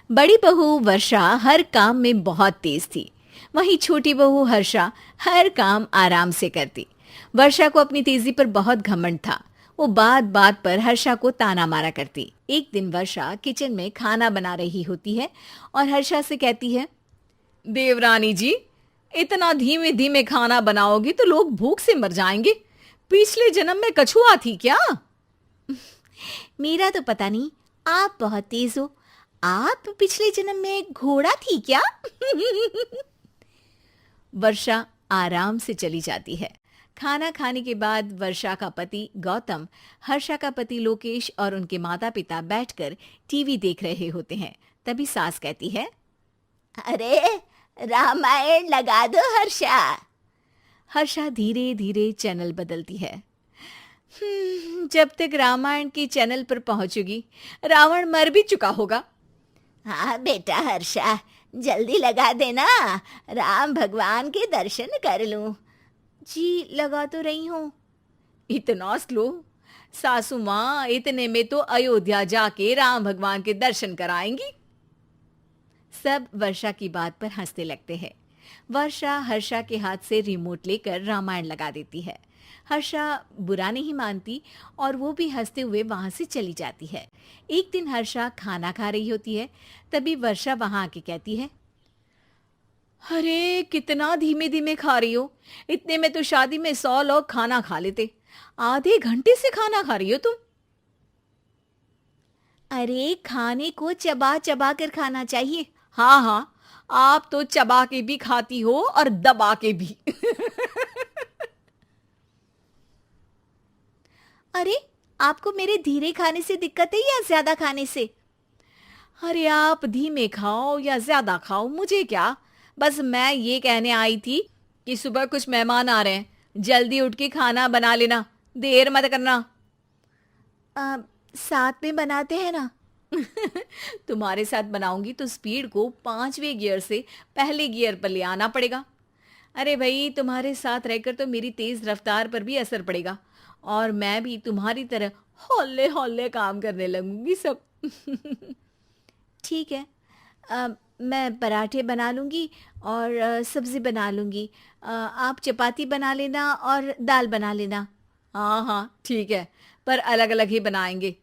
बड़ी बहू वर्षा हर काम में बहुत तेज थी। वहीं छोटी बहू हर्षा हर काम आराम से करती। वर्षा को अपनी तेजी पर बहुत घमंड था। वो बात बात पर हर्षा को ताना मारा करती। एक दिन वर्षा किचन में खाना बना रही होती है और हर्षा से कहती है, देवरानी जी, इतना धीमे धीमे खाना बनाओगी तो लोग भूख से मर जाएंगे। पिछले जन्म में कछुआ थी क्या? मेरा तो पता नहीं, आप बहुत तेज हो। आप पिछले जन्म में घोड़ा थी क्या? वर्षा आराम से चली जाती है। खाना खाने के बाद वर्षा का पति गौतम, हर्षा का पति लोकेश और उनके माता पिता बैठकर टीवी देख रहे होते हैं। तभी सास कहती है, अरे रामायण लगा दो हर्षा। हर्षा धीरे धीरे चैनल बदलती है। जब तक रामायण के चैनल पर पहुंचेगी रावण मर भी चुका होगा। हाँ बेटा हर्षा, जल्दी लगा देना, राम भगवान के दर्शन कर लूं। जी लगा तो रही हूँ। इतना स्लो? सासू माँ इतने में तो अयोध्या जाके राम भगवान के दर्शन कराएंगी। सब वर्षा की बात पर हंसने लगते हैं। वर्षा हर्षा के हाथ से रिमोट लेकर रामायण लगा देती है। हर्षा बुरा नहीं मानती और वो भी हंसते हुए वहां से चली जाती है। एक दिन हर्षा खाना खा रही होती है। तभी वर्षा वहां आके कहती है, अरे कितना धीमे धीमे खा रही हो। इतने में तो शादी में 100 लोग खाना खा लेते। आधे घंटे से खाना खा रही हो तुम। अरे खाने को चबा चबा कर खाना चाहिए। हाँ हाँ, आप तो चबा के भी खाती हो और दबा के भी। अरे आपको मेरे धीरे खाने से दिक्कत है या ज्यादा खाने से? अरे आप धीमे खाओ या ज्यादा खाओ मुझे क्या। बस मैं ये कहने आई थी कि सुबह कुछ मेहमान आ रहे हैं, जल्दी उठ के खाना बना लेना, देर मत करना। साथ में बनाते हैं ना। तुम्हारे साथ बनाऊंगी तो स्पीड को 5वें गियर से पहले गियर पर ले आना पड़ेगा। अरे भाई, तुम्हारे साथ रहकर तो मेरी तेज रफ्तार पर भी असर पड़ेगा और मैं भी तुम्हारी तरह हौले हौले काम करने लगूंगी सब। ठीक है, मैं पराठे बना लूँगी और सब्ज़ी बना लूँगी। आप चपाती बना लेना और दाल बना लेना। हाँ हाँ ठीक है, पर अलग अलग ही बनाएंगे।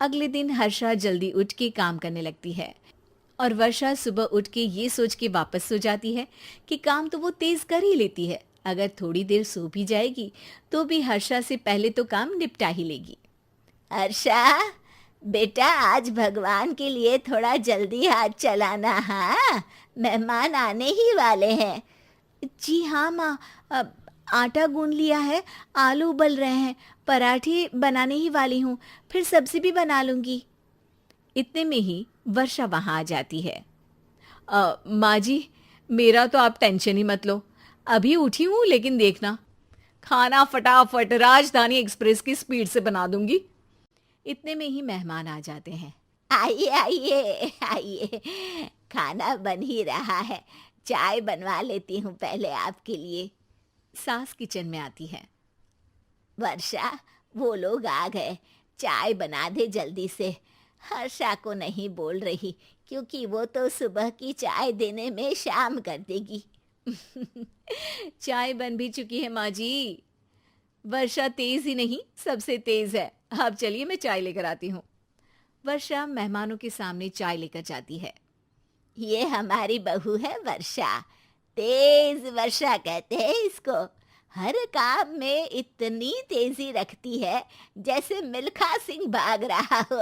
अगले दिन हर्षा जल्दी उठ के काम करने लगती है और वर्षा सुबह उठ के ये सोच के वापस सो जाती है कि काम तो वो तेज कर ही लेती है। अगर थोड़ी देर सो भी जाएगी तो भी हर्षा से पहले तो काम निपटा ही लेगी। हर्षा बेटा, आज भगवान के लिए थोड़ा जल्दी हाथ चलाना। हाँ, मेहमान आने ही वाले हैं। जी हाँ माँ, आटा गूंद लिया है, आलू उबल रहे हैं, पराठे बनाने ही वाली हूँ, फिर सब्जी भी बना लूँगी। इतने में ही वर्षा वहाँ आ जाती है। माँ जी, मेरा तो आप टेंशन ही मत लो, अभी उठी हूँ, लेकिन देखना खाना फटाफट राजधानी एक्सप्रेस की स्पीड से बना दूंगी। इतने में ही मेहमान आ जाते हैं। आइए आइए आइए, खाना बन ही रहा है, चाय बनवा लेती हूँ पहले आपके लिए। सास किचन में आती है। वर्षा, वो लोग आ गए, चाय बना दे जल्दी से। हर्षा को नहीं बोल रही क्योंकि वो तो सुबह की चाय देने में शाम कर देगी। चाय बन भी चुकी है माँ जी। वर्षा तेज ही नहीं, सबसे तेज है। अब चलिए मैं चाय लेकर आती हूँ। वर्षा मेहमानों के सामने चाय लेकर जाती है। ये हमारी बहू है वर्षा, तेज वर्षा कहते हैं इसको। हर काम में इतनी तेजी रखती है जैसे मिल्खा सिंह भाग रहा हो।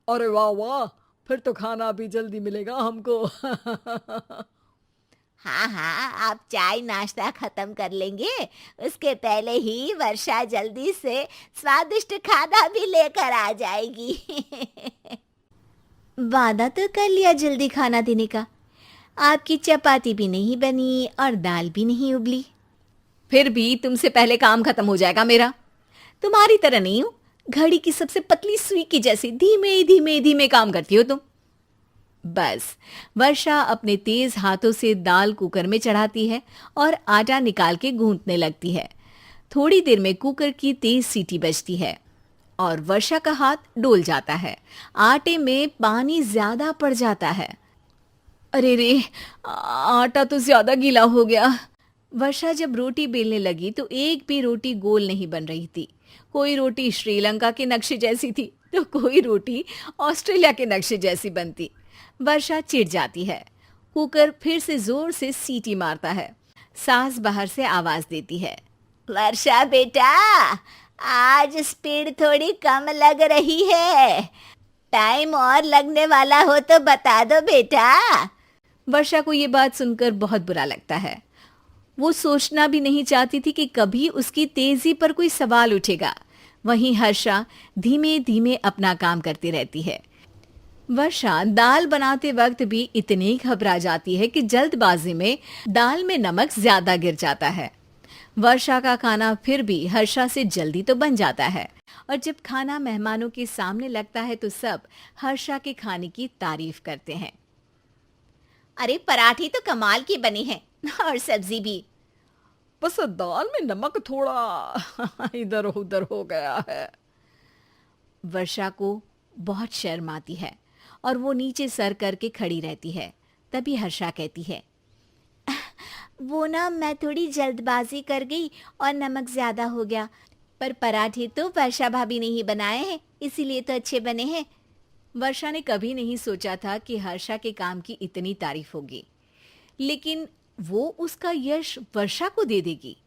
अरे वाह वाह, फिर तो खाना भी जल्दी मिलेगा हमको। हाँ हाँ, आप चाय नाश्ता खत्म कर लेंगे, उसके पहले ही वर्षा जल्दी से स्वादिष्ट खाना भी लेकर आ जाएगी। वादा तो कर लिया जल्दी खाना देने का। आपकी चपाती भी नहीं बनी और दाल भी नहीं उबली। फिर भी तुमसे पहले काम खत्म हो जाएगा मेरा। तुम्हारी तरह नहीं हूं, घड़ी की सबसे पतली सुई की जैसी धीमे धीमे धीमे काम करती हो तुम। बस वर्षा अपने तेज हाथों से दाल कुकर में चढ़ाती है और आटा निकाल के गूंथने लगती है। थोड़ी देर में कुकर की तेज सीटी बजती है और वर्षा का हाथ डोल जाता है। आटे में पानी ज्यादा पड़ जाता है। अरे रे, आटा तो ज्यादा गीला हो गया। वर्षा जब रोटी बेलने लगी तो एक भी रोटी गोल नहीं बन रही थी। कोई रोटी श्रीलंका के नक्शे जैसी थी तो कोई रोटी ऑस्ट्रेलिया के नक्शे जैसी बनती। वर्षा चिढ़ जाती है। कुकर फिर से जोर से सीटी मारता है। सास बाहर से आवाज देती है। वर्षा बेटा, आज स्पीड थोड़ी कम लग रही है। टाइम और लगने वाला हो तो बता दो बेटा। वर्षा को ये बात सुनकर बहुत बुरा लगता है। वो सोचना भी नहीं चाहती थी कि कभी उसकी तेजी पर कोई सवाल उठेगा। वहीं हर्षा धीमे धीमे अपना काम करती रहती है। वर्षा दाल बनाते वक्त भी इतनी घबरा जाती है कि जल्दबाजी में दाल में नमक ज्यादा गिर जाता है। वर्षा का खाना फिर भी हर्षा से जल्दी तो बन जाता है और जब खाना मेहमानों के सामने लगता है तो सब हर्षा के खाने की तारीफ करते हैं। अरे पराठी तो कमाल की बनी है और सब्जी भी। बस दाल में नमक थोड़ा इधर उधर हो गया है। वर्षा को बहुत शर्म आती है और वो नीचे सर करके खड़ी रहती है। तभी हर्षा कहती है, वो ना मैं थोड़ी जल्दबाजी कर गई और नमक ज्यादा हो गया, पर पराठे तो वर्षा भाभी ने ही बनाए हैं, इसीलिए तो अच्छे बने हैं। वर्षा ने कभी नहीं सोचा था कि हर्षा के काम की इतनी तारीफ होगी, लेकिन वो उसका यश वर्षा को दे देगी।